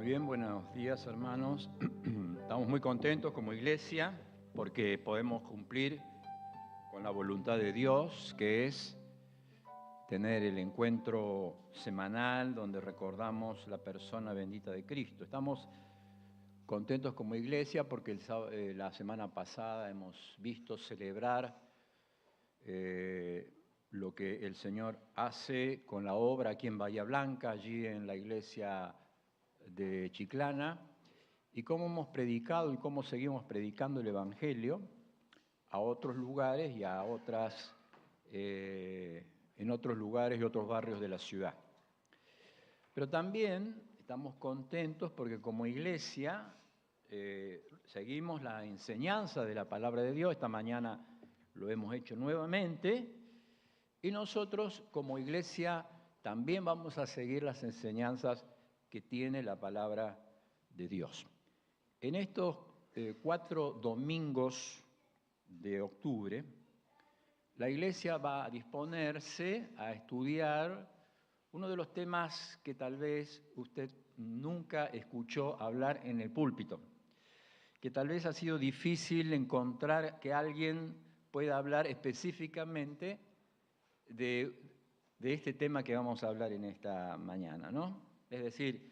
Muy bien, buenos días hermanos. Estamos muy contentos como iglesia porque podemos cumplir con la voluntad de Dios, que es tener el encuentro semanal donde recordamos la persona bendita de Cristo. Estamos contentos como iglesia porque la semana pasada hemos visto celebrar lo que el Señor hace con la obra aquí en Bahía Blanca, allí en la iglesia de Chiclana, y cómo hemos predicado y cómo seguimos predicando el Evangelio a otros lugares y a otras, en otros lugares y otros barrios de la ciudad. Pero también estamos contentos porque como iglesia seguimos la enseñanza de la palabra de Dios. Esta mañana lo hemos hecho nuevamente y nosotros como iglesia también vamos a seguir las enseñanzas que tiene la palabra de Dios. En estos 4 domingos de octubre, la iglesia va a disponerse a estudiar uno de los temas que tal vez usted nunca escuchó hablar en el púlpito, que tal vez ha sido difícil encontrar que alguien pueda hablar específicamente de este tema que vamos a hablar en esta mañana, ¿no? Es decir,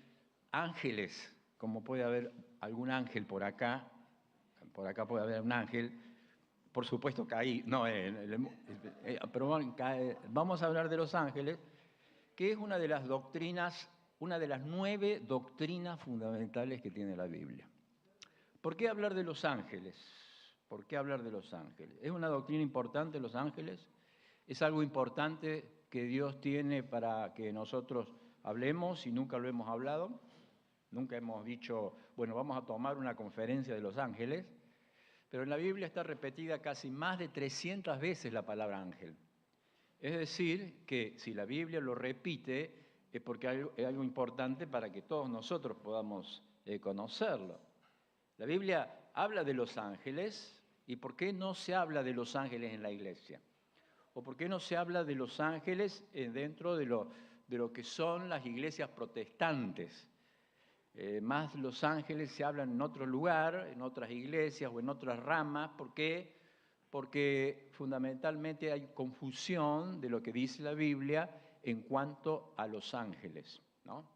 ángeles, como puede haber algún ángel por acá puede haber un ángel, por supuesto que ahí, no, pero vamos a hablar de los ángeles, que es una de las doctrinas, una de las 9 doctrinas fundamentales que tiene la Biblia. ¿Por qué hablar de los ángeles? ¿Por qué hablar de los ángeles? ¿Es una doctrina importante los ángeles? ¿Es algo importante que Dios tiene para que nosotros hablemos y nunca lo hemos hablado? Nunca hemos dicho, bueno, vamos a tomar una conferencia de los ángeles, pero en la Biblia está repetida casi más de 300 veces la palabra ángel. Es decir, que si la Biblia lo repite es porque es algo importante para que todos nosotros podamos conocerlo. La Biblia habla de los ángeles, ¿y por qué no se habla de los ángeles en la iglesia? ¿O por qué no se habla de los ángeles dentro de lo que son las iglesias protestantes? Más los ángeles se hablan en otro lugar, en otras iglesias o en otras ramas. ¿Por qué? Porque fundamentalmente hay confusión de lo que dice la Biblia en cuanto a los ángeles, ¿no?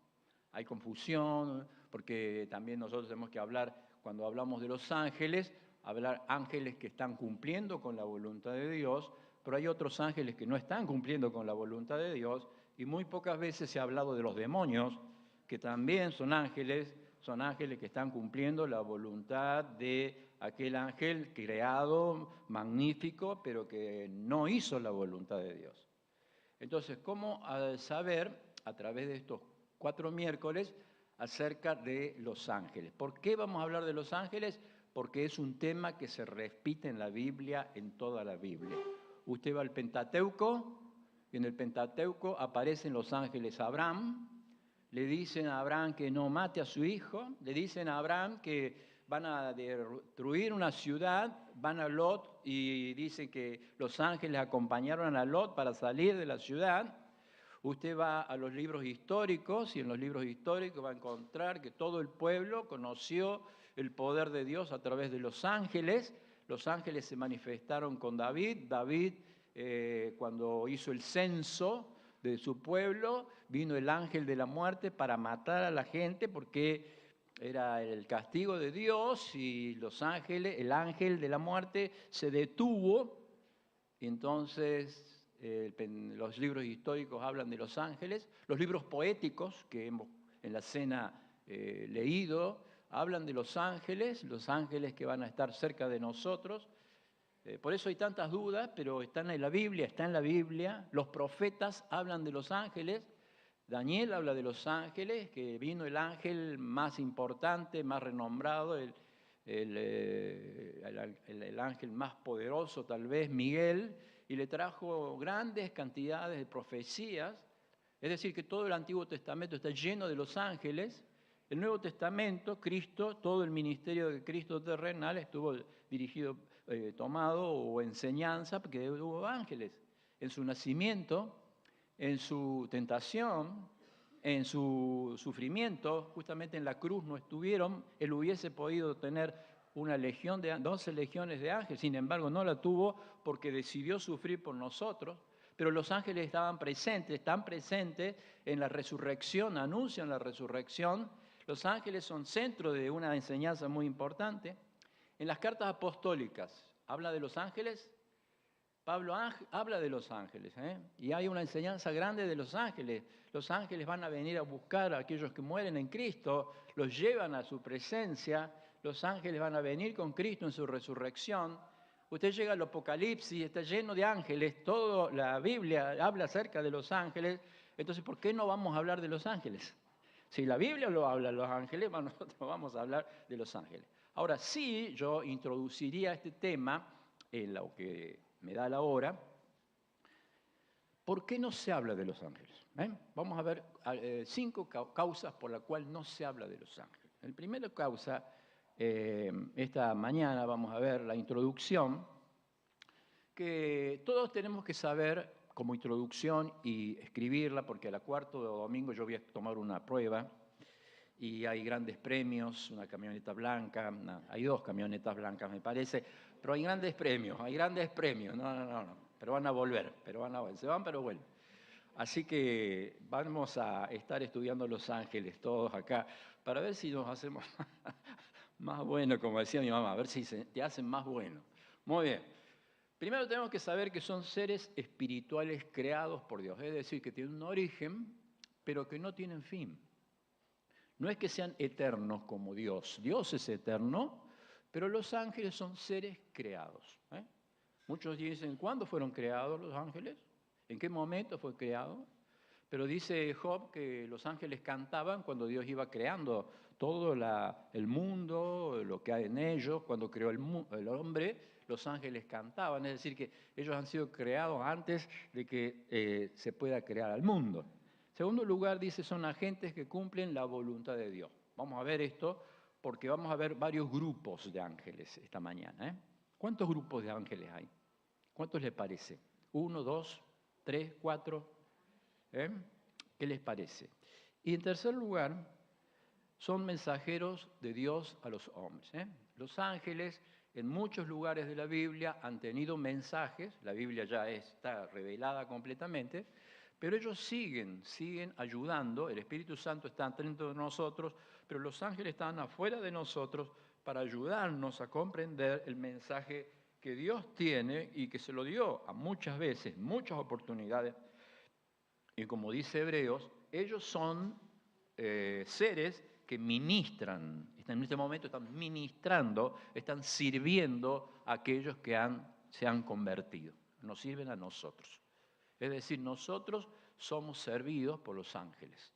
Hay confusión porque también nosotros tenemos que hablar, cuando hablamos de los ángeles, hablar ángeles que están cumpliendo con la voluntad de Dios, pero hay otros ángeles que no están cumpliendo con la voluntad de Dios, y muy pocas veces se ha hablado de los demonios, que también son ángeles que están cumpliendo la voluntad de aquel ángel creado, magnífico, pero que no hizo la voluntad de Dios. Entonces, ¿cómo saber a través de estos 4 miércoles acerca de los ángeles? ¿Por qué vamos a hablar de los ángeles? Porque es un tema que se repite en la Biblia, en toda la Biblia. Usted va al Pentateuco, y en el Pentateuco aparecen los ángeles a Abraham, le dicen a Abraham que no mate a su hijo, le dicen a Abraham que van a destruir una ciudad, van a Lot y dicen que los ángeles acompañaron a Lot para salir de la ciudad. Usted va a los libros históricos y en los libros históricos va a encontrar que todo el pueblo conoció el poder de Dios a través de los ángeles. Los ángeles se manifestaron con David. David, cuando hizo el censo de su pueblo, vino el ángel de la muerte para matar a la gente porque era el castigo de Dios y los ángeles, el ángel de la muerte se detuvo. Y entonces los libros históricos hablan de los ángeles, los libros poéticos que hemos en la cena leído, hablan de los ángeles que van a estar cerca de nosotros. Por eso hay tantas dudas, pero están en la Biblia, está en la Biblia. Los profetas hablan de los ángeles. Daniel habla de los ángeles, que vino el ángel más importante, más renombrado, el ángel más poderoso tal vez, Miguel, y le trajo grandes cantidades de profecías. Es decir, que todo el Antiguo Testamento está lleno de los ángeles. El Nuevo Testamento, Cristo, todo el ministerio de Cristo terrenal estuvo dirigido, tomado o enseñanza, porque hubo ángeles en su nacimiento, en su tentación, en su sufrimiento, justamente en la cruz no estuvieron, él hubiese podido tener una legión 12 legiones de ángeles, sin embargo no la tuvo porque decidió sufrir por nosotros, pero los ángeles estaban presentes, están presentes en la resurrección, anuncian la resurrección. Los ángeles son centro de una enseñanza muy importante. En las cartas apostólicas, ¿habla de los ángeles? Pablo habla de los ángeles, y hay una enseñanza grande de los ángeles. Los ángeles van a venir a buscar a aquellos que mueren en Cristo, los llevan a su presencia, los ángeles van a venir con Cristo en su resurrección. Usted llega al Apocalipsis, está lleno de ángeles, toda la Biblia habla acerca de los ángeles, entonces ¿por qué no vamos a hablar de los ángeles? Si la Biblia lo habla de los ángeles, nosotros vamos a hablar de los ángeles. Ahora sí, yo introduciría este tema en lo que me da la hora. ¿Por qué no se habla de los ángeles? Vamos a ver 5 causas por las cuales no se habla de los ángeles. La primera causa, esta mañana vamos a ver la introducción, que todos tenemos que saber como introducción y escribirla, porque al cuarto domingo yo voy a tomar una prueba y hay grandes premios, una camioneta blanca, hay 2 camionetas blancas me parece, pero hay grandes premios, no, pero van a volver, se van pero vuelven. Así que vamos a estar estudiando Los Ángeles todos acá, para ver si nos hacemos más buenos, como decía mi mamá, a ver si te hacen más bueno. Muy bien. Primero tenemos que saber que son seres espirituales creados por Dios, es decir, que tienen un origen, pero que no tienen fin. No es que sean eternos como Dios. Dios es eterno, pero los ángeles son seres creados. Muchos dicen, ¿cuándo fueron creados los ángeles? ¿En qué momento fue creado? Pero dice Job que los ángeles cantaban cuando Dios iba creando todo el mundo, lo que hay en ellos. Cuando creó el hombre, los ángeles cantaban. Es decir, que ellos han sido creados antes de que se pueda crear al mundo. En segundo lugar, dice, son agentes que cumplen la voluntad de Dios. Vamos a ver esto porque vamos a ver varios grupos de ángeles esta mañana. ¿Cuántos grupos de ángeles hay? ¿Cuántos les parece? ¿1, 2, 3, 4? ¿Qué les parece? Y en tercer lugar, son mensajeros de Dios a los hombres. Los ángeles en muchos lugares de la Biblia han tenido mensajes, la Biblia ya está revelada completamente, pero ellos siguen ayudando, el Espíritu Santo está dentro de nosotros, pero los ángeles están afuera de nosotros para ayudarnos a comprender el mensaje que Dios tiene y que se lo dio a muchas veces, muchas oportunidades. Y como dice Hebreos, ellos son seres que ministran, en este momento están ministrando, están sirviendo a aquellos que se han convertido, nos sirven a nosotros. Es decir, nosotros somos servidos por los ángeles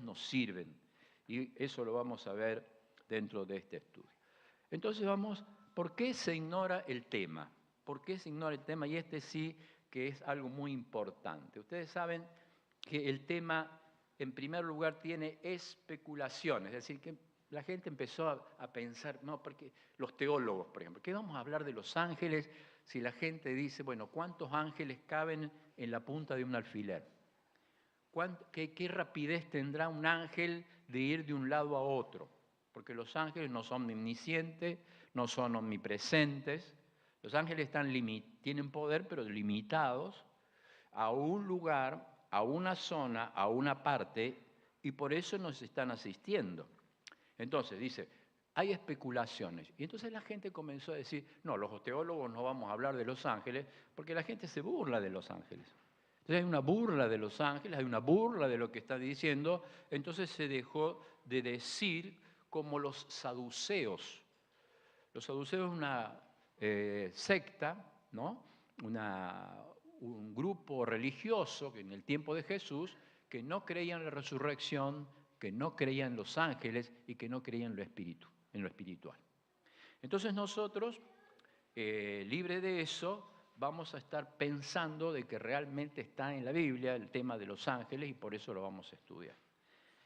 nos sirven y eso lo vamos a ver dentro de este estudio. Entonces ¿por qué se ignora el tema? ¿Por qué se ignora el tema? Y este sí que es algo muy importante. Ustedes saben que el tema, en primer lugar, tiene especulaciones, es decir, que la gente empezó a pensar, no, porque los teólogos, por ejemplo, ¿qué vamos a hablar de los ángeles si la gente dice, bueno, ¿cuántos ángeles caben en la punta de un alfiler? ¿Qué rapidez tendrá un ángel de ir de un lado a otro? Porque los ángeles no son omniscientes, no son omnipresentes. Los ángeles tienen poder, pero limitados a un lugar, a una zona, a una parte, y por eso nos están asistiendo. Entonces, dice, hay especulaciones. Y entonces la gente comenzó a decir, no, los teólogos no vamos a hablar de los ángeles, porque la gente se burla de los ángeles. Entonces hay una burla de los ángeles, hay una burla de lo que está diciendo, entonces se dejó de decir como los saduceos. Los saduceos es una secta, ¿no? Un grupo religioso que en el tiempo de Jesús que no creía en la resurrección, que no creía en los ángeles y que no creía en lo espiritual. Entonces nosotros, libre de eso, vamos a estar pensando de que realmente está en la Biblia el tema de los ángeles y por eso lo vamos a estudiar.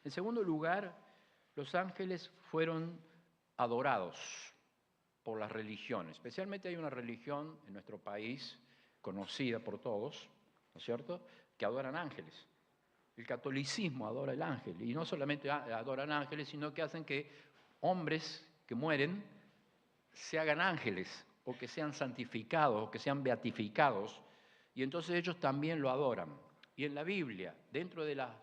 En segundo lugar, los ángeles fueron adorados por las religiones. Especialmente hay una religión en nuestro país, conocida por todos, ¿no es cierto?, que adoran ángeles. El catolicismo adora el ángel, y no solamente adoran ángeles, sino que hacen que hombres que mueren se hagan ángeles, o que sean santificados, o que sean beatificados, y entonces ellos también lo adoran. Y en la Biblia, dentro de las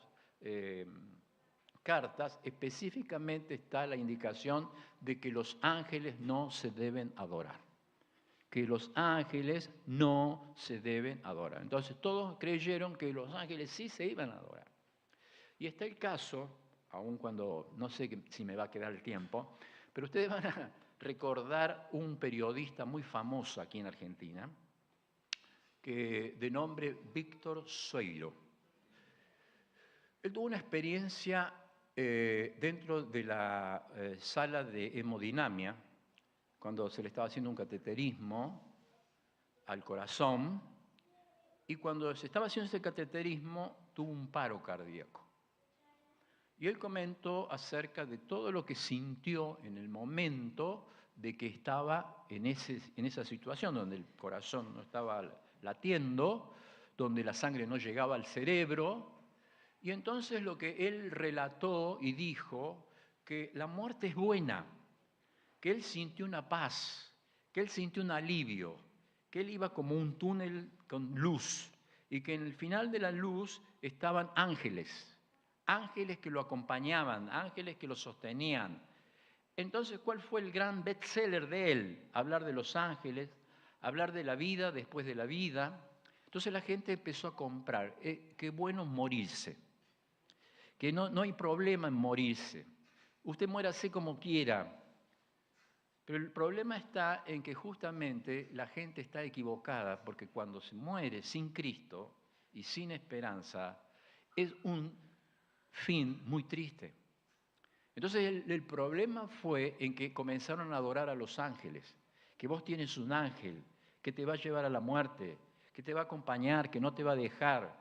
cartas, específicamente está la indicación de que los ángeles no se deben adorar. Que los ángeles no se deben adorar. Entonces todos creyeron que los ángeles sí se iban a adorar. Y está el caso, aun cuando no sé si me va a quedar el tiempo, pero ustedes van a recordar un periodista muy famoso aquí en Argentina, de nombre Víctor Sueiro. Él tuvo una experiencia dentro de la sala de hemodinamia, cuando se le estaba haciendo un cateterismo al corazón, y cuando se estaba haciendo ese cateterismo tuvo un paro cardíaco. Y él comentó acerca de todo lo que sintió en el momento de que estaba en esa situación, donde el corazón no estaba latiendo, donde la sangre no llegaba al cerebro. Y entonces lo que él relató y dijo, que la muerte es buena, que él sintió una paz, que él sintió un alivio, que él iba como un túnel con luz, y que en el final de la luz estaban ángeles, ángeles que lo acompañaban, ángeles que lo sostenían. Entonces, ¿cuál fue el gran bestseller de él? Hablar de los ángeles, hablar de la vida después de la vida. Entonces la gente empezó a comprar, qué bueno morirse, que no hay problema en morirse. Usted muérase como quiera. Pero el problema está en que justamente la gente está equivocada, porque cuando se muere sin Cristo y sin esperanza, es un fin muy triste. Entonces el problema fue en que comenzaron a adorar a los ángeles, que vos tienes un ángel que te va a llevar a la muerte, que te va a acompañar, que no te va a dejar.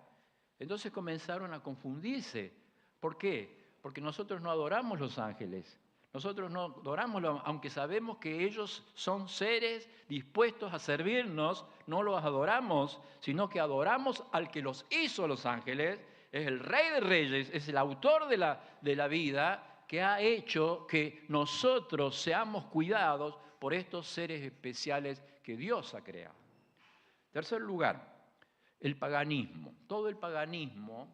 Entonces comenzaron a confundirse. ¿Por qué? Porque nosotros no adoramos los ángeles. Nosotros no adoramos, aunque sabemos que ellos son seres dispuestos a servirnos, no los adoramos, sino que adoramos al que los hizo los ángeles, es el Rey de Reyes, es el autor de la vida, que ha hecho que nosotros seamos cuidados por estos seres especiales que Dios ha creado. Tercer lugar, el paganismo. Todo el paganismo,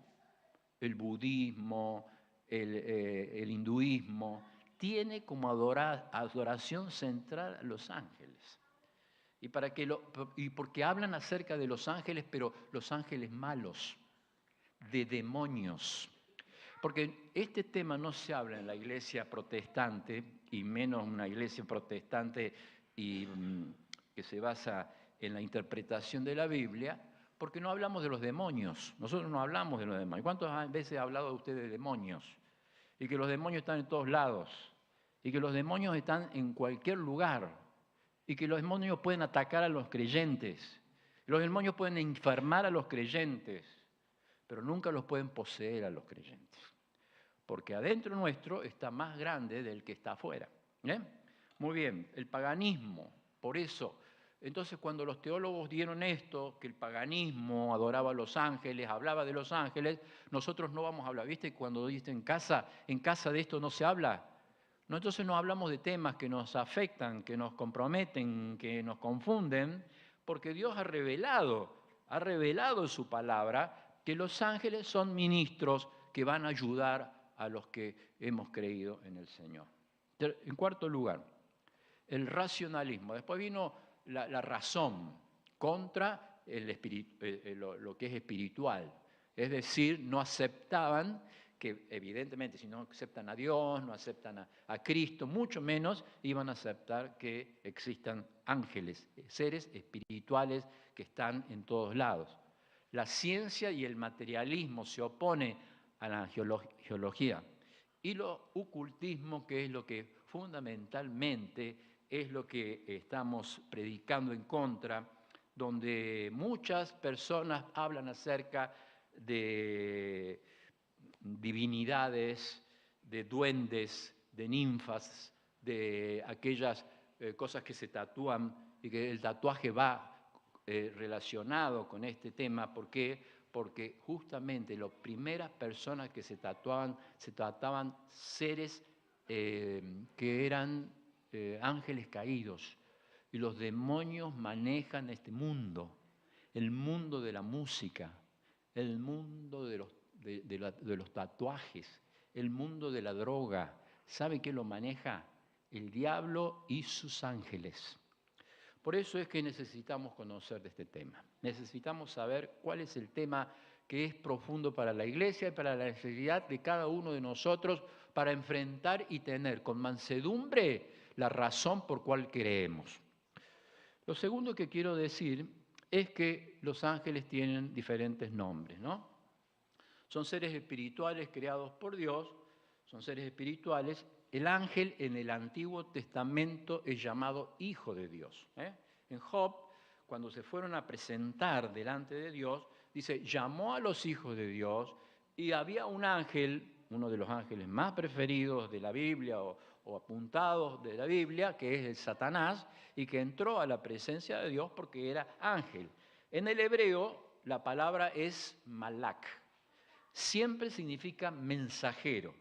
el budismo, el hinduismo, tiene como adoración central a los ángeles. Y porque hablan acerca de los ángeles, pero los ángeles malos, de demonios. Porque este tema no se habla en la iglesia protestante, y menos una iglesia protestante que se basa en la interpretación de la Biblia, porque no hablamos de los demonios. Nosotros no hablamos de los demonios. ¿Cuántas veces ha hablado usted de demonios? Y que los demonios están en todos lados, y que los demonios están en cualquier lugar, y que los demonios pueden atacar a los creyentes, los demonios pueden enfermar a los creyentes, pero nunca los pueden poseer a los creyentes, porque adentro nuestro está más grande del que está afuera. Muy bien, el paganismo, por eso. Entonces, cuando los teólogos dieron esto, que el paganismo adoraba a los ángeles, hablaba de los ángeles, nosotros no vamos a hablar. ¿Viste? Cuando dicen en casa de esto no se habla. No, entonces no hablamos de temas que nos afectan, que nos comprometen, que nos confunden, porque Dios ha revelado en su palabra que los ángeles son ministros que van a ayudar a los que hemos creído en el Señor. En cuarto lugar, el racionalismo. Después vino la razón contra lo que es espiritual. Es decir, no aceptaban que, evidentemente, si no aceptan a Dios, no aceptan a Cristo, mucho menos iban a aceptar que existan ángeles, seres espirituales que están en todos lados. La ciencia y el materialismo se oponen a la geología. Y lo ocultismo, que es lo que fundamentalmente es lo que estamos predicando en contra, donde muchas personas hablan acerca de divinidades, de duendes, de ninfas, de aquellas cosas que se tatúan, y que el tatuaje va relacionado con este tema. ¿Por qué? porque justamente las primeras personas que se trataban seres que eran ángeles caídos. Y los demonios manejan este mundo, el mundo de la música, el mundo de los tatuajes, el mundo de la droga. ¿Sabe quién lo maneja? El diablo y sus ángeles. Por eso es que necesitamos conocer de este tema. Necesitamos saber cuál es el tema que es profundo para la iglesia y para la necesidad de cada uno de nosotros para enfrentar y tener con mansedumbre la razón por cual creemos. Lo segundo que quiero decir es que los ángeles tienen diferentes nombres, ¿no? Son seres espirituales creados por Dios, son seres espirituales. El ángel en el Antiguo Testamento es llamado Hijo de Dios. En Job, cuando se fueron a presentar delante de Dios, dice, llamó a los hijos de Dios y había un ángel, uno de los ángeles más preferidos de la Biblia o apuntados de la Biblia, que es el Satanás, y que entró a la presencia de Dios porque era ángel. En el hebreo la palabra es malak, siempre significa mensajero.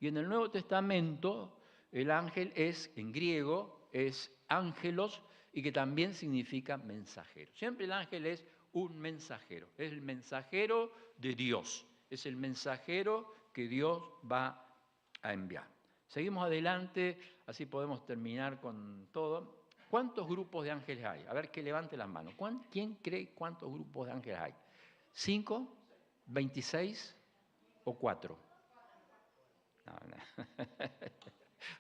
Y en el Nuevo Testamento el ángel es, en griego, es ángelos, y que también significa mensajero. Siempre el ángel es un mensajero, es el mensajero de Dios, es el mensajero que Dios va a enviar. Seguimos adelante, así podemos terminar con todo. ¿Cuántos grupos de ángeles hay? A ver, que levante las manos. ¿Quién cree cuántos grupos de ángeles hay? ¿5? ¿26? ¿O 4? No.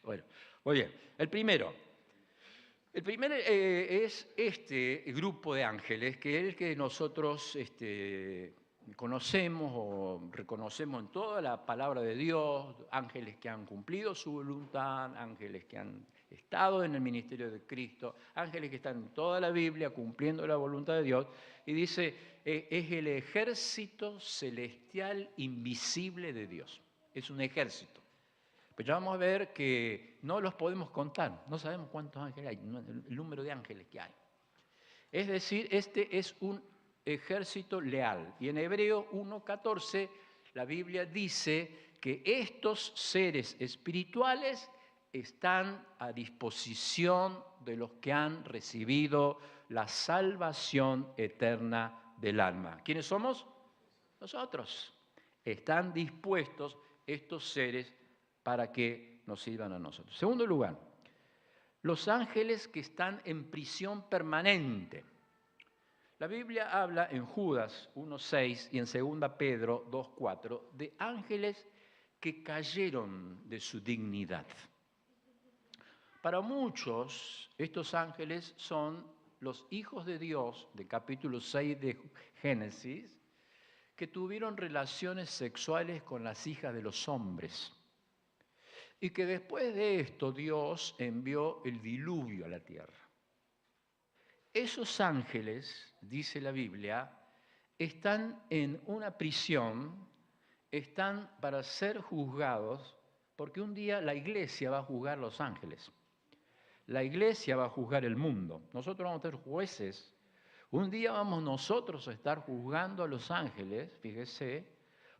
Bueno, muy bien. El primero es este grupo de ángeles, que es el que nosotros conocemos o reconocemos en toda la palabra de Dios, ángeles que han cumplido su voluntad, ángeles que han estado en el ministerio de Cristo, ángeles que están en toda la Biblia cumpliendo la voluntad de Dios, y dice, es el ejército celestial invisible de Dios, es un ejército. Pero ya vamos a ver que no los podemos contar, no sabemos cuántos ángeles hay, el número de ángeles que hay. Es decir, este es un ejército leal. Y en Hebreo 1:14 la Biblia dice que estos seres espirituales están a disposición de los que han recibido la salvación eterna del alma. ¿Quiénes somos? Nosotros. Están dispuestos estos seres para que nos sirvan a nosotros. Segundo lugar, los ángeles que están en prisión permanente. La Biblia habla en Judas 1:6 y en 2 Pedro 2:4 de ángeles que cayeron de su dignidad. Para muchos, estos ángeles son los hijos de Dios, de capítulo 6 de Génesis, que tuvieron relaciones sexuales con las hijas de los hombres. Y que después de esto Dios envió el diluvio a la tierra. Esos ángeles, dice la Biblia, están en una prisión, están para ser juzgados, porque un día la iglesia va a juzgar a los ángeles. La iglesia va a juzgar el mundo. Nosotros vamos a ser jueces. Un día vamos nosotros a estar juzgando a los ángeles, fíjese,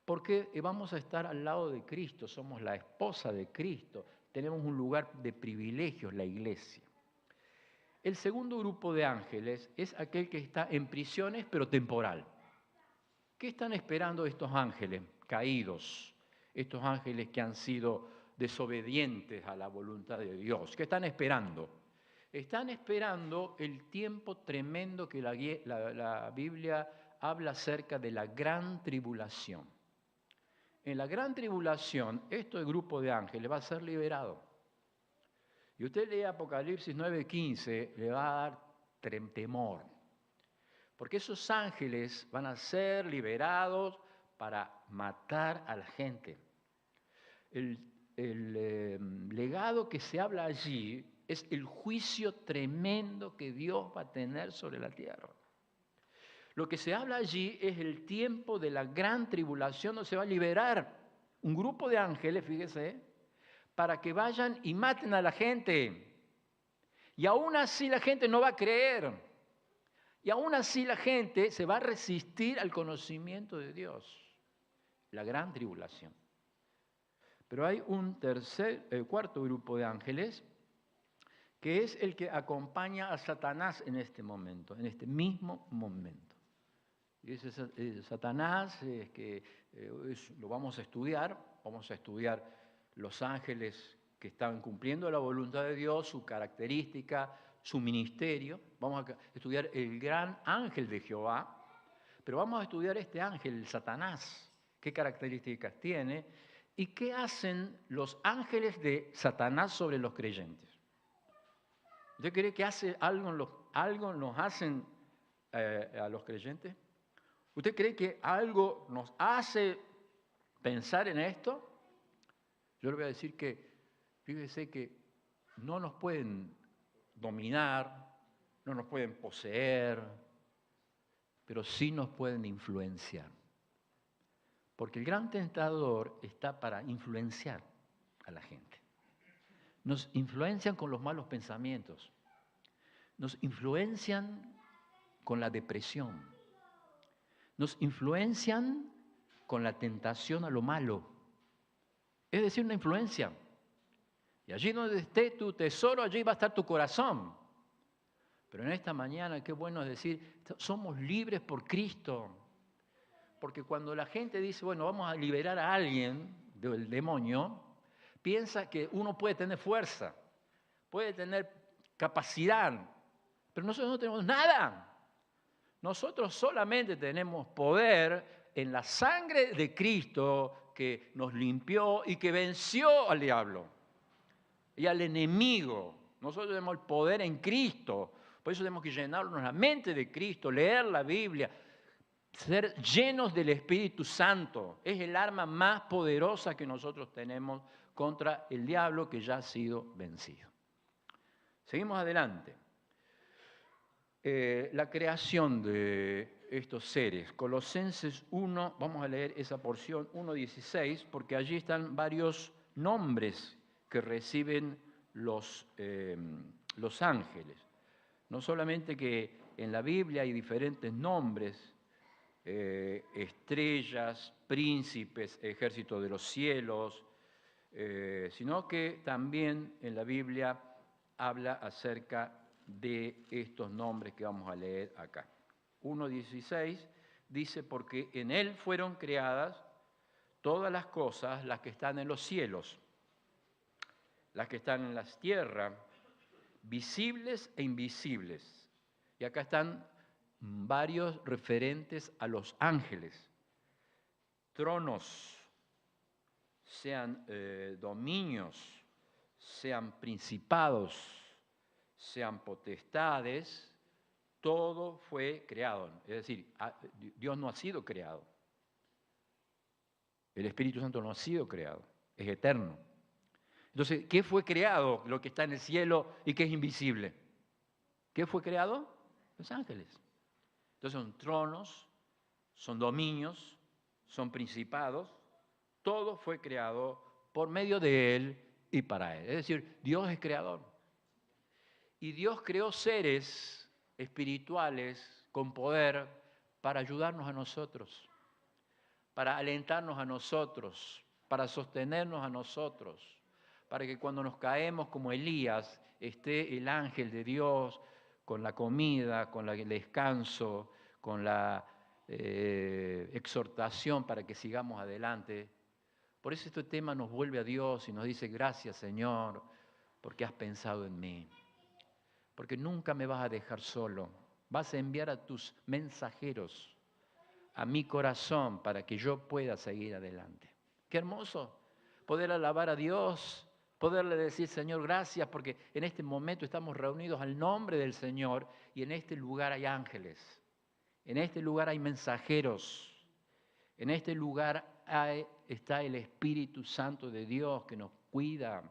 porque vamos a estar al lado de Cristo, somos la esposa de Cristo, tenemos un lugar de privilegios, la iglesia. El segundo grupo de ángeles es aquel que está en prisiones, pero temporal. ¿Qué están esperando estos ángeles caídos? Estos ángeles que han sido desobedientes a la voluntad de Dios. ¿Qué están esperando? Están esperando el tiempo tremendo que la Biblia habla acerca de la gran tribulación. En la gran tribulación, este grupo de ángeles va a ser liberado. Y usted lee Apocalipsis 9:15, le va a dar temor. Porque esos ángeles van a ser liberados para matar a la gente. El legado que se habla allí es el juicio tremendo que Dios va a tener sobre la tierra. Lo que se habla allí es el tiempo de la gran tribulación, donde se va a liberar un grupo de ángeles, fíjese, para que vayan y maten a la gente. Y aún así la gente no va a creer. Y aún así la gente se va a resistir al conocimiento de Dios. La gran tribulación. Pero hay un cuarto grupo de ángeles que es el que acompaña a Satanás en este momento, en este mismo momento. Y ese Satanás lo vamos a estudiar los ángeles que están cumpliendo la voluntad de Dios, su característica, su ministerio. Vamos a estudiar el gran ángel de Jehová, pero vamos a estudiar este ángel, el Satanás, qué características tiene y qué hacen los ángeles de Satanás sobre los creyentes. ¿Usted cree que algo nos hacen a los creyentes? ¿Usted cree que algo nos hace pensar en esto? Yo le voy a decir que, fíjese que no nos pueden dominar, no nos pueden poseer, pero sí nos pueden influenciar. Porque el gran tentador está para influenciar a la gente. Nos influencian con los malos pensamientos, nos influencian con la depresión, nos influencian con la tentación a lo malo. Es decir, una influencia. Y allí donde esté tu tesoro, allí va a estar tu corazón. Pero en esta mañana, qué bueno es decir, somos libres por Cristo. Porque cuando la gente dice, bueno, vamos a liberar a alguien del demonio, piensa que uno puede tener fuerza, puede tener capacidad, pero nosotros no tenemos nada. Nosotros solamente tenemos poder en la sangre de Cristo que nos limpió y que venció al diablo y al enemigo. Nosotros tenemos el poder en Cristo, por eso tenemos que llenarnos la mente de Cristo, leer la Biblia, ser llenos del Espíritu Santo. Es el arma más poderosa que nosotros tenemos contra el diablo que ya ha sido vencido. Seguimos adelante. La creación de estos seres. Colosenses 1, vamos a leer esa porción 1:16, porque allí están varios nombres que reciben los ángeles. No solamente que en la Biblia hay diferentes nombres, estrellas, príncipes, ejército de los cielos, sino que también en la Biblia habla acerca de estos nombres que vamos a leer acá. 1:16 dice, porque en Él fueron creadas todas las cosas, las que están en los cielos, las que están en las tierras, visibles e invisibles. Y acá están varios referentes a los ángeles, tronos, sean dominios, sean principados, sean potestades, todo fue creado. Es decir, Dios no ha sido creado. El Espíritu Santo no ha sido creado, es eterno. Entonces, ¿qué fue creado? Lo que está en el cielo y que es invisible. ¿Qué fue creado? Los ángeles. Entonces son tronos, son dominios, son principados, todo fue creado por medio de Él y para Él. Es decir, Dios es creador. Y Dios creó seres espirituales con poder para ayudarnos a nosotros, para alentarnos a nosotros, para sostenernos a nosotros, para que cuando nos caemos como Elías, esté el ángel de Dios con la comida, con el descanso, con la exhortación para que sigamos adelante. Por eso este tema nos vuelve a Dios y nos dice, gracias Señor, porque has pensado en mí. Porque nunca me vas a dejar solo. Vas a enviar a tus mensajeros a mi corazón para que yo pueda seguir adelante. Qué hermoso poder alabar a Dios, poderle decir, Señor, gracias, porque en este momento estamos reunidos al nombre del Señor y en este lugar hay ángeles, en este lugar hay mensajeros, en este lugar está el Espíritu Santo de Dios que nos cuida,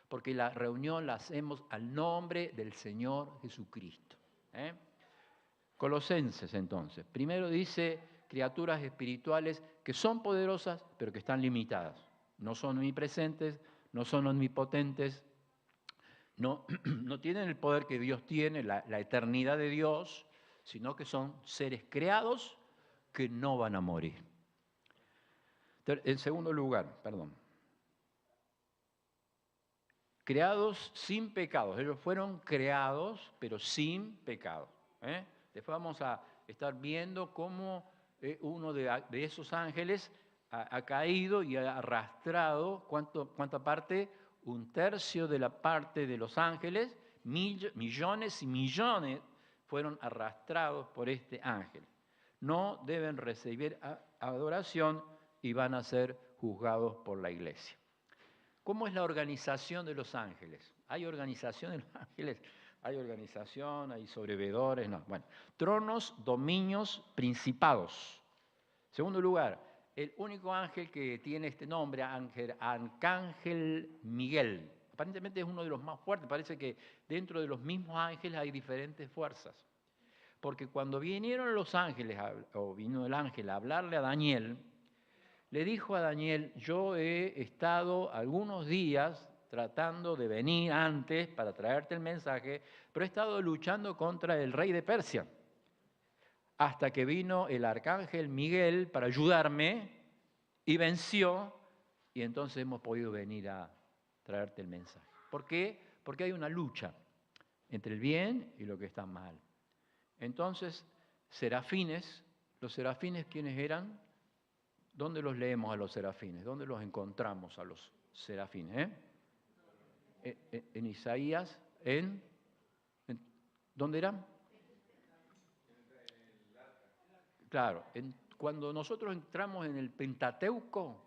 porque la reunión la hacemos al nombre del Señor Jesucristo. Colosenses, entonces. Primero dice, criaturas espirituales que son poderosas, pero que están limitadas. No son omnipresentes, no son omnipotentes, no tienen el poder que Dios tiene, la eternidad de Dios, sino que son seres creados que no van a morir. En segundo lugar, creados sin pecados. Ellos fueron creados, pero sin pecado. Después vamos a estar viendo cómo uno de esos ángeles ha caído y ha arrastrado, ¿cuánta parte? 1/3 de la parte de los ángeles, millones y millones fueron arrastrados por este ángel. No deben recibir adoración y van a ser juzgados por la iglesia. ¿Cómo es la organización de los ángeles? ¿Hay organización de los ángeles? ¿Hay organización? ¿Hay sobreveedores? No. Bueno, tronos, dominios, principados. Segundo lugar, el único ángel que tiene este nombre, Arcángel Miguel. Aparentemente es uno de los más fuertes. Parece que dentro de los mismos ángeles hay diferentes fuerzas. Porque cuando vinieron los ángeles, o vino el ángel a hablarle a Daniel, le dijo a Daniel, yo he estado algunos días tratando de venir antes para traerte el mensaje, pero he estado luchando contra el rey de Persia, hasta que vino el arcángel Miguel para ayudarme y venció, y entonces hemos podido venir a traerte el mensaje. ¿Por qué? Porque hay una lucha entre el bien y lo que está mal. Entonces, serafines, ¿los serafines quiénes eran? ¿Dónde los leemos a los serafines? ¿Dónde los encontramos a los serafines? En Isaías, ¿dónde eran? Claro, cuando nosotros entramos en el Pentateuco,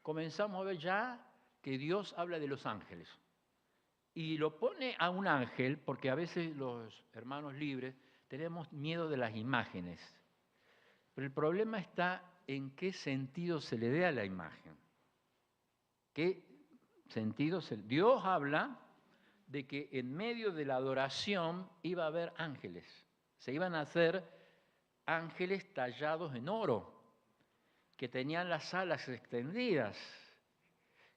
comenzamos a ver ya que Dios habla de los ángeles. Y lo pone a un ángel, porque a veces los hermanos libres tenemos miedo de las imágenes. Pero el problema está en qué sentido se le dé a la imagen. ¿Qué sentido Dios habla de que en medio de la adoración iba a haber ángeles. Se iban a hacer ángeles tallados en oro, que tenían las alas extendidas,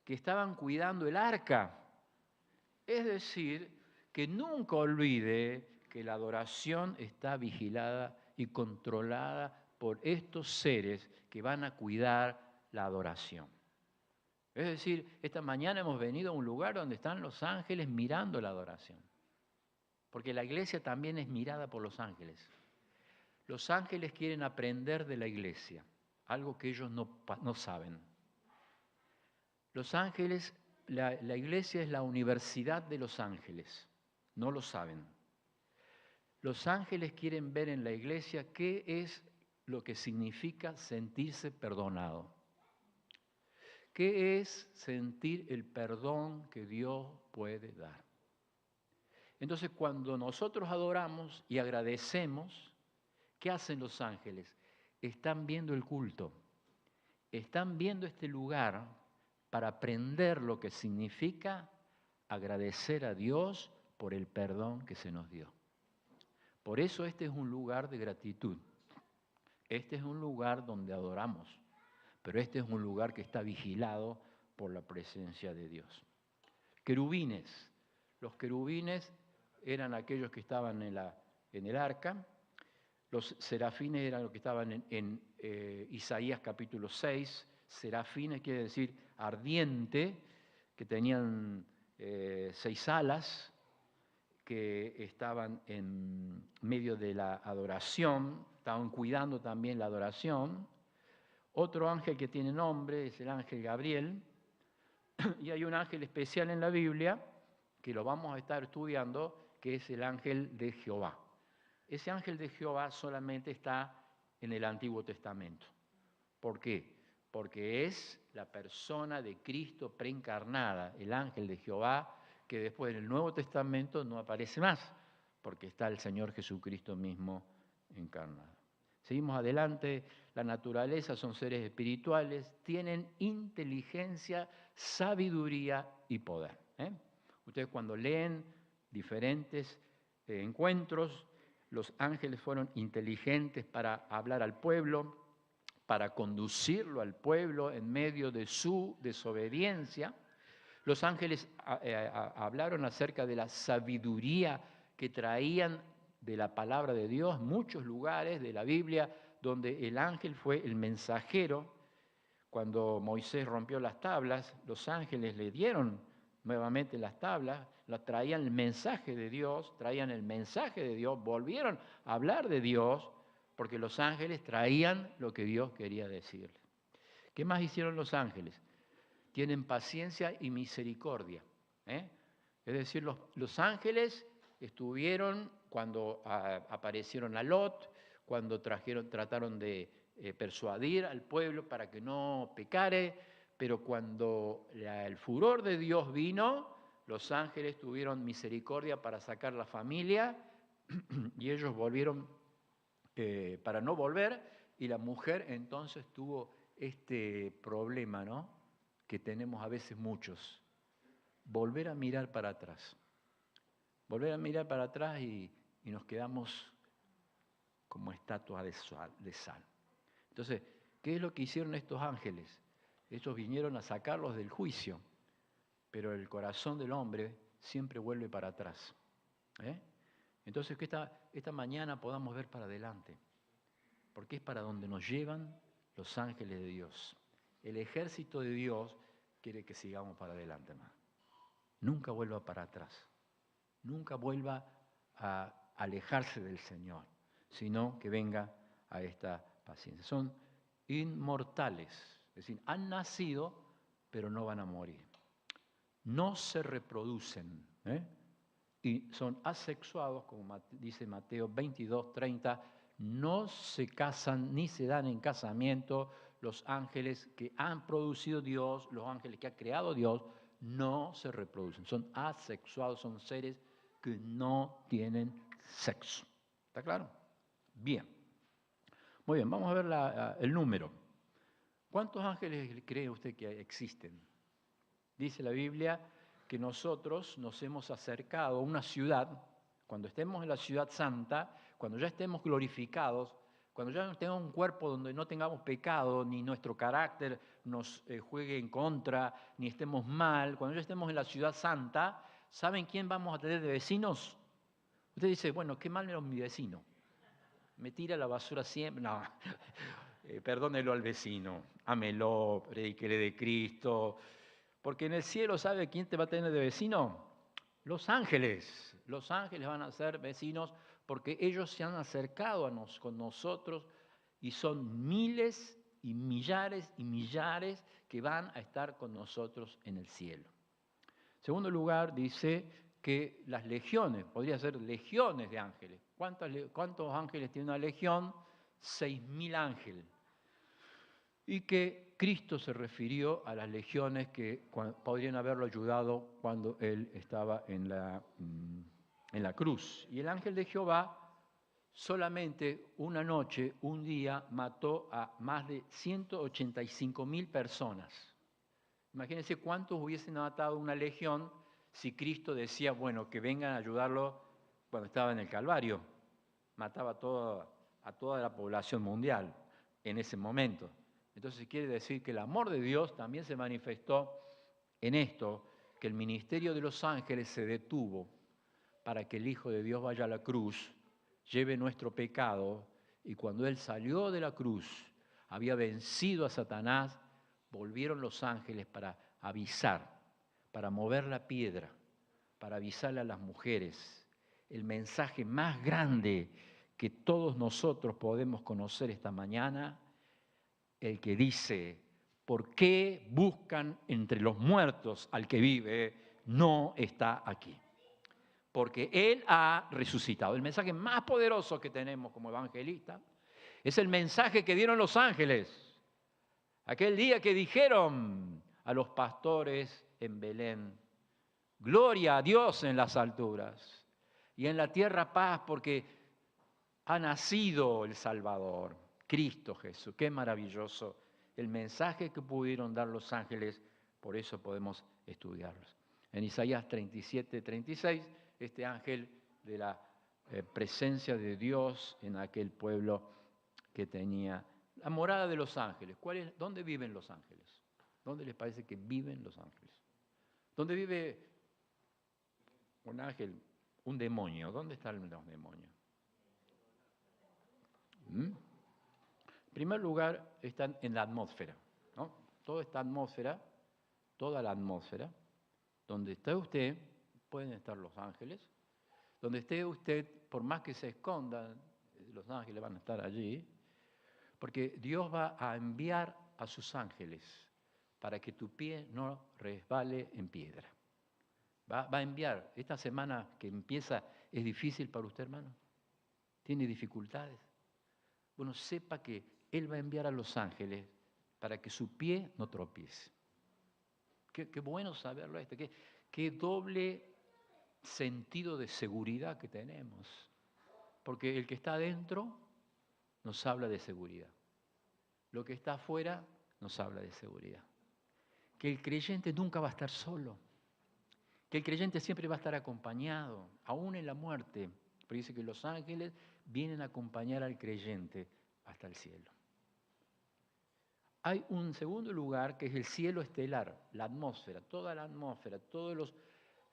que estaban cuidando el arca. Es decir, que nunca olvide que la adoración está vigilada y controlada por estos seres que van a cuidar la adoración. Es decir, esta mañana hemos venido a un lugar donde están los ángeles mirando la adoración. Porque la iglesia también es mirada por los ángeles. Los ángeles quieren aprender de la iglesia, algo que ellos no saben. Los ángeles, la iglesia es la universidad de los ángeles, no lo saben. Los ángeles quieren ver en la iglesia qué es lo que significa sentirse perdonado. ¿Qué es sentir el perdón que Dios puede dar? Entonces, cuando nosotros adoramos y agradecemos, ¿qué hacen los ángeles? Están viendo el culto, están viendo este lugar para aprender lo que significa agradecer a Dios por el perdón que se nos dio. Por eso este es un lugar de gratitud. Este es un lugar donde adoramos, pero este es un lugar que está vigilado por la presencia de Dios. Querubines. Los querubines eran aquellos que estaban en el arca. Los serafines eran los que estaban en Isaías capítulo 6. Serafines quiere decir ardiente, que tenían 6 alas, que estaban en medio de la adoración, estaban cuidando también la adoración. Otro ángel que tiene nombre es el ángel Gabriel, y hay un ángel especial en la Biblia, que lo vamos a estar estudiando, que es el ángel de Jehová. Ese ángel de Jehová solamente está en el Antiguo Testamento. ¿Por qué? Porque es la persona de Cristo preencarnada, el ángel de Jehová, que después en el Nuevo Testamento no aparece más, porque está el Señor Jesucristo mismo encarnado. Seguimos adelante. La naturaleza son seres espirituales, tienen inteligencia, sabiduría y poder. Ustedes cuando leen diferentes encuentros, los ángeles fueron inteligentes para hablar al pueblo, para conducirlo al pueblo en medio de su desobediencia. Los ángeles hablaron acerca de la sabiduría que traían de la palabra de Dios, muchos lugares de la Biblia donde el ángel fue el mensajero. Cuando Moisés rompió las tablas, los ángeles le dieron nuevamente las tablas, traían el mensaje de Dios, volvieron a hablar de Dios, porque los ángeles traían lo que Dios quería decirles. ¿Qué más hicieron los ángeles? Tienen paciencia y misericordia. Es decir, los ángeles estuvieron cuando aparecieron a Lot, cuando trataron de persuadir al pueblo para que no pecare, pero cuando el furor de Dios vino, los ángeles tuvieron misericordia para sacar la familia y ellos volvieron para no volver, y la mujer entonces tuvo este problema, ¿no?, que tenemos a veces muchos, volver a mirar para atrás. Volver a mirar para atrás y nos quedamos como estatuas de sal. Entonces, ¿qué es lo que hicieron estos ángeles? Ellos vinieron a sacarlos del juicio, pero el corazón del hombre siempre vuelve para atrás. Entonces, que esta mañana podamos ver para adelante, porque es para donde nos llevan los ángeles de Dios. El ejército de Dios quiere que sigamos para adelante, hermano. Nunca vuelva para atrás. Nunca vuelva a alejarse del Señor, sino que venga a esta paciencia. Son inmortales, es decir, han nacido, pero no van a morir. No se reproducen, y son asexuados, como dice Mateo 22:30, no se casan ni se dan en casamiento. Los ángeles que han producido Dios, los ángeles que ha creado Dios, no se reproducen. Son asexuados, son seres que no tienen sexo. ¿Está claro? Bien. Muy bien, vamos a ver el número. ¿Cuántos ángeles cree usted que existen? Dice la Biblia que nosotros nos hemos acercado a una ciudad, cuando estemos en la ciudad santa, cuando ya estemos glorificados, cuando ya no tengamos un cuerpo donde no tengamos pecado, ni nuestro carácter nos juegue en contra, ni estemos mal, cuando ya estemos en la ciudad santa, ¿saben quién vamos a tener de vecinos? Usted dice, bueno, qué mal era mi vecino. Me tira la basura siempre. No, perdónelo al vecino, ámelo, predíquele de Cristo. Porque en el cielo, ¿sabe quién te va a tener de vecino? Los ángeles. Los ángeles van a ser vecinos porque ellos se han acercado con nosotros y son miles y millares que van a estar con nosotros en el cielo. En segundo lugar, dice que las legiones, podría ser legiones de ángeles. ¿Cuántos ángeles tiene una legión? 6.000 ángeles. Y que Cristo se refirió a las legiones que podrían haberlo ayudado cuando Él estaba en la cruz. Y el ángel de Jehová solamente una noche, un día, mató a más de 185.000 personas. Imagínense cuántos hubiesen matado una legión si Cristo decía, bueno, que vengan a ayudarlo cuando estaba en el Calvario. Mataba a toda la población mundial en ese momento. Entonces quiere decir que el amor de Dios también se manifestó en esto, que el ministerio de los ángeles se detuvo para que el Hijo de Dios vaya a la cruz, lleve nuestro pecado, y cuando Él salió de la cruz, había vencido a Satanás, volvieron los ángeles para avisar, para mover la piedra, para avisarle a las mujeres el mensaje más grande que todos nosotros podemos conocer esta mañana, el que dice, ¿por qué buscan entre los muertos al que vive? No está aquí. Porque Él ha resucitado. El mensaje más poderoso que tenemos como evangelistas es el mensaje que dieron los ángeles. Aquel día que dijeron a los pastores en Belén, gloria a Dios en las alturas y en la tierra paz, porque ha nacido el Salvador, Cristo Jesús. Qué maravilloso el mensaje que pudieron dar los ángeles, por eso podemos estudiarlos. En Isaías 37:36, este ángel de la presencia de Dios en aquel pueblo que tenía la morada de los ángeles. ¿Dónde viven los ángeles? ¿Dónde les parece que viven los ángeles? ¿Dónde vive un ángel, un demonio? ¿Dónde están los demonios? ¿Mm? En primer lugar, están en la atmósfera, ¿no? Toda esta atmósfera, toda la atmósfera, donde está usted, pueden estar los ángeles, donde esté usted, por más que se esconda, los ángeles van a estar allí, porque Dios va a enviar a sus ángeles para que tu pie no resbale en piedra. Va a enviar. Esta semana que empieza, ¿es difícil para usted, hermano? ¿Tiene dificultades? Bueno, sepa que Él va a enviar a los ángeles para que su pie no tropiece. Qué bueno saberlo esto. Qué doble sentido de seguridad que tenemos. Porque el que está adentro nos habla de seguridad. Lo que está afuera nos habla de seguridad. Que el creyente nunca va a estar solo. Que el creyente siempre va a estar acompañado, aún en la muerte. Pero dice que los ángeles vienen a acompañar al creyente hasta el cielo. Hay un segundo lugar que es el cielo estelar, la atmósfera, toda la atmósfera, todas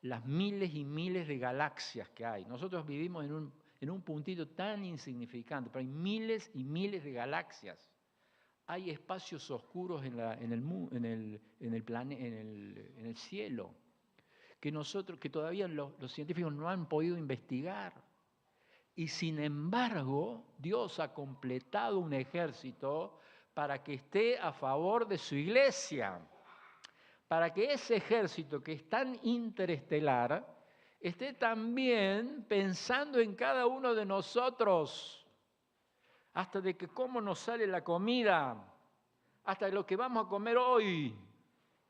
las miles y miles de galaxias que hay. Nosotros vivimos en un puntito tan insignificante, pero hay miles y miles de galaxias. Hay espacios oscuros en el cielo que todavía los científicos no han podido investigar. Y sin embargo, Dios ha completado un ejército para que esté a favor de su iglesia, para que ese ejército que es tan interestelar esté también pensando en cada uno de nosotros, hasta de que cómo nos sale la comida, hasta de lo que vamos a comer hoy.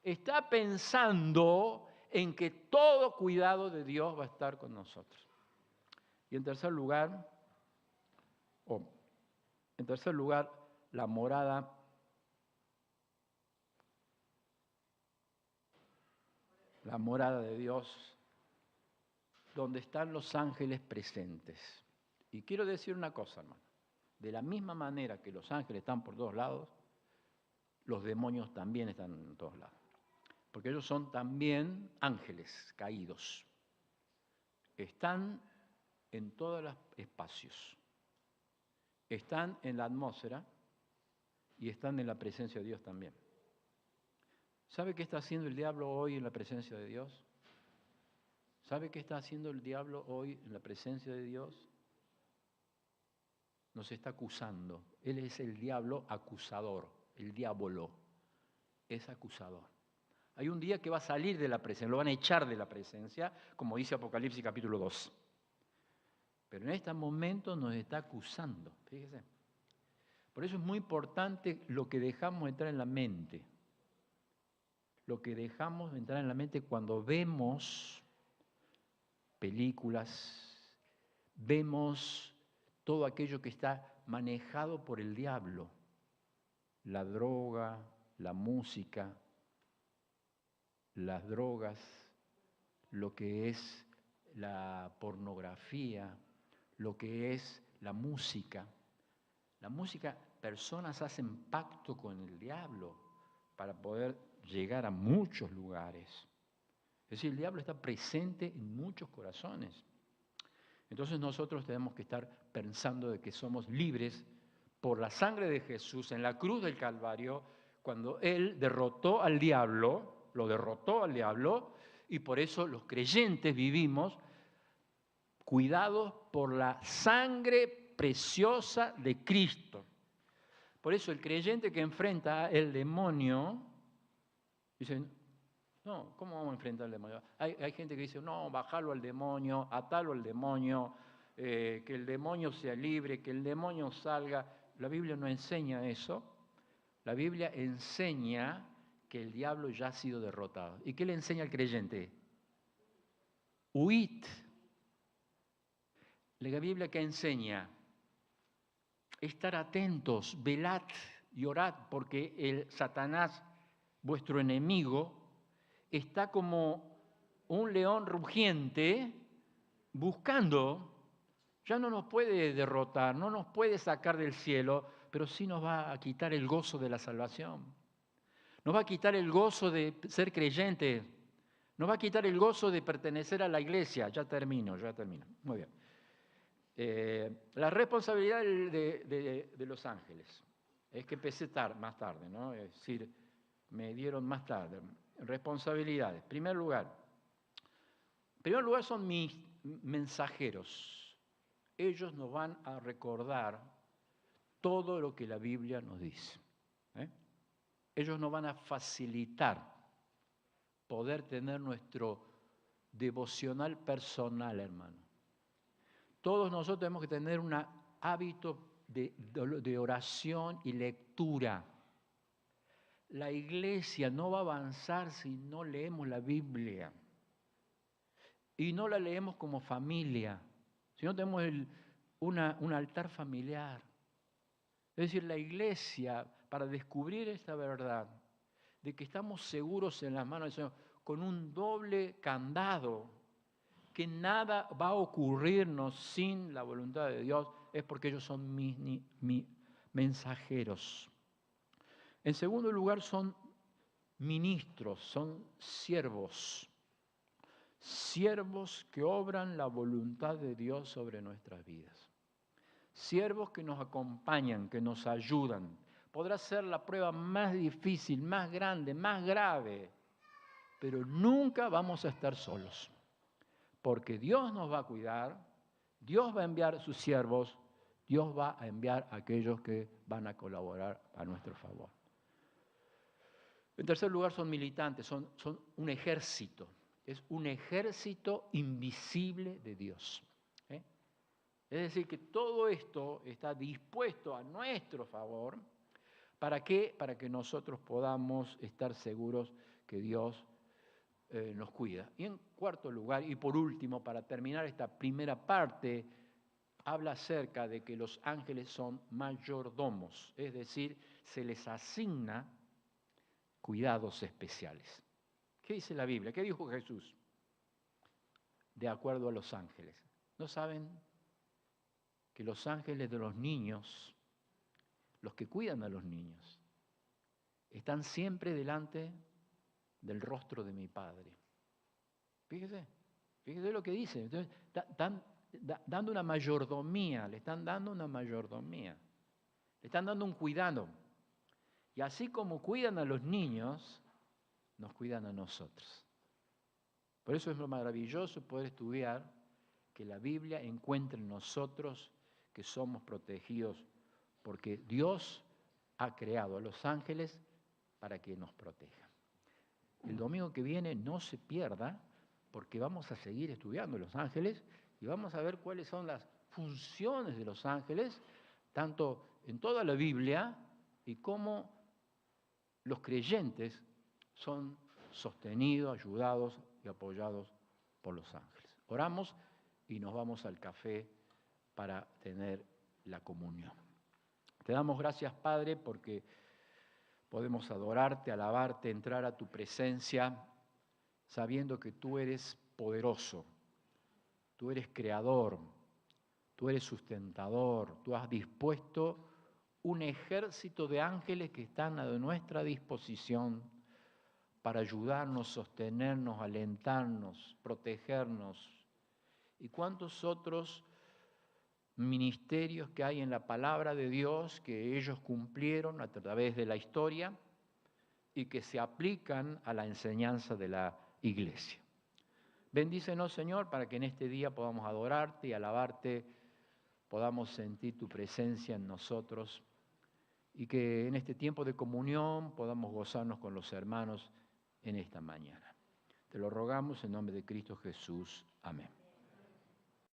Está pensando en que todo cuidado de Dios va a estar con nosotros. Y en tercer lugar, la morada de Dios, donde están los ángeles presentes. Y quiero decir una cosa, hermano. De la misma manera que los ángeles están por todos lados, los demonios también están en todos lados. Porque ellos son también ángeles caídos. Están en todos los espacios. Están en la atmósfera y están en la presencia de Dios también. ¿Sabe qué está haciendo el diablo hoy en la presencia de Dios? ¿Sabe qué está haciendo el diablo hoy en la presencia de Dios? Nos está acusando. Él es el diablo acusador, el diablo es acusador. Hay un día que va a salir de la presencia, lo van a echar de la presencia, como dice Apocalipsis capítulo 2. Pero en este momento nos está acusando, fíjese. Por eso es muy importante lo que dejamos entrar en la mente. Lo que dejamos entrar en la mente cuando vemos películas, vemos todo aquello que está manejado por el diablo. La droga, la música, las drogas, lo que es la pornografía, lo que es la música. La música, personas hacen pacto con el diablo para poder llegar a muchos lugares. Es decir, el diablo está presente en muchos corazones. Entonces nosotros tenemos que estar pensando de que somos libres por la sangre de Jesús en la cruz del Calvario, cuando Él derrotó al diablo, lo derrotó al diablo, y por eso los creyentes vivimos cuidados por la sangre preciosa de Cristo. Por eso el creyente que enfrenta el demonio, dice, no, ¿cómo vamos a enfrentar al demonio? Hay gente que dice, no, bajalo al demonio, atalo al demonio, que el demonio sea libre, que el demonio salga. La Biblia no enseña eso. La Biblia enseña que el diablo ya ha sido derrotado. ¿Y qué le enseña al creyente? Huid. La Biblia que enseña, estar atentos, velad y orad, porque el Satanás, vuestro enemigo, está como un león rugiente buscando, ya no nos puede derrotar, no nos puede sacar del cielo, pero sí nos va a quitar el gozo de la salvación. Nos va a quitar el gozo de ser creyente, nos va a quitar el gozo de pertenecer a la iglesia. Ya termino. Muy bien. La responsabilidad de los ángeles. Es que empecé más tarde, ¿no? Es decir, me dieron más tarde. Responsabilidades. En primer lugar son mis mensajeros. Ellos nos van a recordar todo lo que la Biblia nos dice. Ellos nos van a facilitar poder tener nuestro devocional personal, hermano. Todos nosotros tenemos que tener un hábito de oración y lectura. La iglesia no va a avanzar si no leemos la Biblia. Y no la leemos como familia, si no tenemos un altar familiar. Es decir, la iglesia, para descubrir esta verdad, de que estamos seguros en las manos del Señor, con un doble candado, que nada va a ocurrirnos sin la voluntad de Dios, es porque ellos son mis mensajeros. En segundo lugar, son ministros, son siervos. Siervos que obran la voluntad de Dios sobre nuestras vidas. Siervos que nos acompañan, que nos ayudan. Podrá ser la prueba más difícil, más grande, más grave, pero nunca vamos a estar solos. Porque Dios nos va a cuidar, Dios va a enviar sus siervos, Dios va a enviar a aquellos que van a colaborar a nuestro favor. En tercer lugar, son militantes, son un ejército. Es un ejército invisible de Dios. Es decir, que todo esto está dispuesto a nuestro favor. ¿Para qué? Para que nosotros podamos estar seguros que Dios nos cuida. Y en cuarto lugar, y por último, para terminar esta primera parte, habla acerca de que los ángeles son mayordomos, es decir, se les asigna cuidados especiales. ¿Qué dice la Biblia? ¿Qué dijo Jesús? De acuerdo a los ángeles. ¿No saben que los ángeles de los niños, los que cuidan a los niños, están siempre delante del rostro de mi Padre? Fíjese lo que dice. Entonces, están dando una mayordomía, le están dando una mayordomía, le están dando un cuidado. Y así como cuidan a los niños, nos cuidan a nosotros. Por eso es lo maravilloso poder estudiar que la Biblia encuentre en nosotros que somos protegidos, porque Dios ha creado a los ángeles para que nos protejan. El domingo que viene no se pierda, porque vamos a seguir estudiando los ángeles y vamos a ver cuáles son las funciones de los ángeles, tanto en toda la Biblia y cómo los creyentes son sostenidos, ayudados y apoyados por los ángeles. Oramos y nos vamos al café para tener la comunión. Te damos gracias, Padre, porque podemos adorarte, alabarte, entrar a tu presencia, sabiendo que tú eres poderoso, tú eres creador, tú eres sustentador, tú has dispuesto un ejército de ángeles que están a nuestra disposición para ayudarnos, sostenernos, alentarnos, protegernos. ¿Y cuántos otros ministerios que hay en la palabra de Dios que ellos cumplieron a través de la historia y que se aplican a la enseñanza de la iglesia? Bendícenos, Señor, para que en este día podamos adorarte y alabarte, podamos sentir tu presencia en nosotros y que en este tiempo de comunión podamos gozarnos con los hermanos en esta mañana. Te lo rogamos en nombre de Cristo Jesús. Amén.